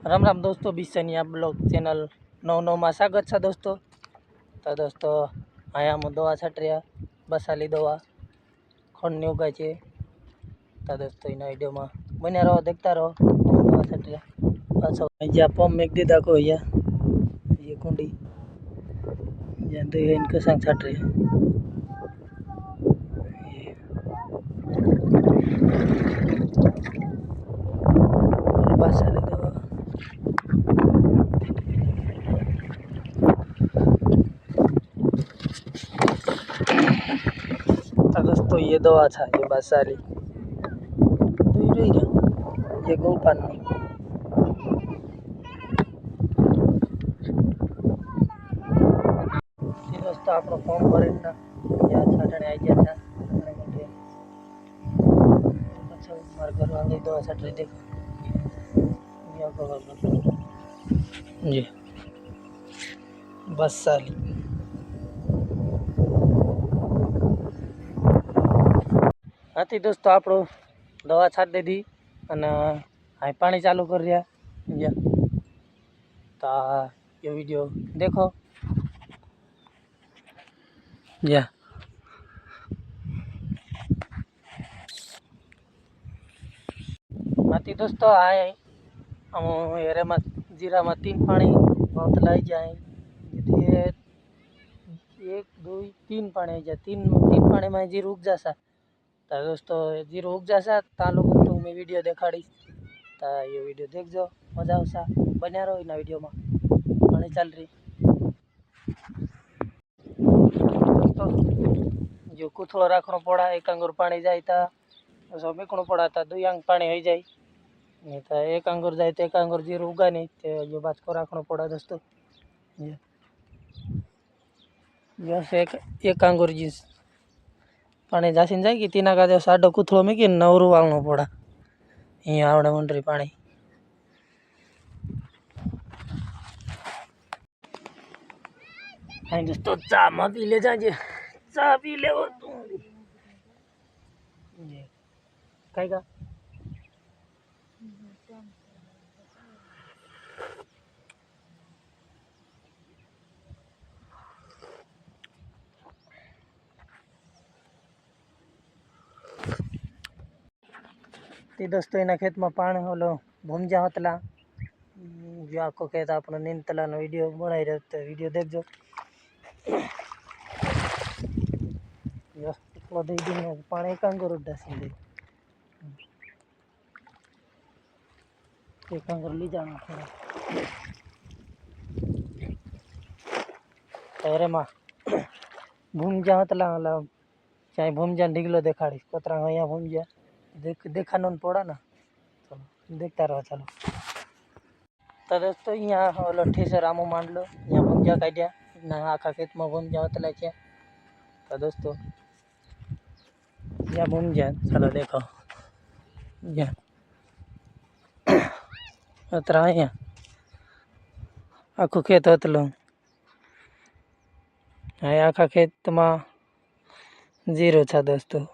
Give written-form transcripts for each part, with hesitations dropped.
राम राम दोस्तों, बिसनिया blog channel 99 में स्वागत है दोस्तों। तो दोस्तों आया हम दवा छट रहा बसाली दवा खंड उगाय है। तो दोस्तों इन वीडियो में बने रहो, देखता रहो। दवा छट रहा अच्छा ज्યાં પંપ મેક દીધા કો ये कुंडी ज्યાં तो इनके संग छट रहे बसाली दवा। तो दोस्तों ये दवा था, ये बसाली ये गोपान दोस्तों आपको फॉर्म भरी छाटने आई गया था। अच्छा मार घर वाली दवा छाट रही देखो जी बसाली। हाँ थी दोस्तों आप दवा छाट दीधी अने हाई पानी चालू कर रहा या तो ये वीडियो देखो या हाँ थी दोस्तों आए हम एरे में जीरा में 3 पानी बहुत लाई जाए। एक दो 3 पानी आई जाए, तीन पानी में जीरो उग जासा। तो दोस्तों जीरो उग जासा ता लोग तो मैं वीडियो देखाड़ी तो ये वीडियो देखो मजा आवसा। बन्या रहो इन वीडियो में पानी चल रही दोस्तों। जो कुथड़ो राखनो पड़ा एक अंगूर पानी जाए तो मेकणो पड़ा था 2 अंग पानी हो जाए नहीं तो एक अंगूर जाए तो एक अंगूर जीरो उगा नहीं तो जो बाचको राखनो पड़ा दोस्तों। जैसे एक अंगूर जी पानी जासीन जाए कि तीना का जो साडो कुथड़ो में कि नवरू वालनो पड़ा अँ आवड़े मंडरी पानी। हाँ दोस्तों चा में पी ले जाए चा पी ले तू कहीं का दोस्तों इन खेत में पानी होलो भूमजा होतला जो आखो खेत अपना नींदतला वीडियो बनाई रहे तो वीडियो देखो। पानी एक अंगूर उड़ासी दे एक अंगूर ली जाना थोड़ा अरे माँ भूमजा होतला मतलब चाहे भूमजा ढीगलो देखाड़ी कोतरा अँ भूमजा देखा पड़ा ना। चलो देखता रहो चलो। तो दोस्तों यहाँ ओलो ठेसर आमो मान लो यहाँ भूमजा काढ़िया ना आखा खेत में भूमजा होतला है। तो दोस्तों यहाँ भूमजा चलो देखो यहाँ उतरा यहाँ आखू खेत होतलो हाँ आखा खेत में जीरो था दोस्तों।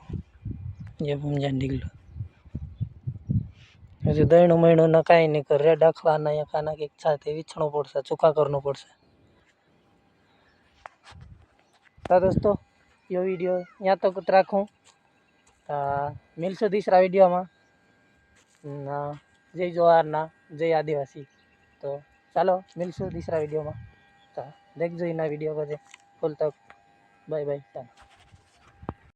ये भूमजा निकलो हजू दहीणु महीणु न कहीं नहीं कर रहा डाखला ना या खाना के साथ विछणो पड़सा चुका करना पड़सा। तो दोस्तों ये वीडियो यहाँ तक तो राखूँ मिलशो तीसरा वीडियो में जय जोहार ना जय आदिवासी। तो चलो मिलशो तीसरा वीडियो में तो देखो इन वीडियो को फुल तक बाय बाय चलो।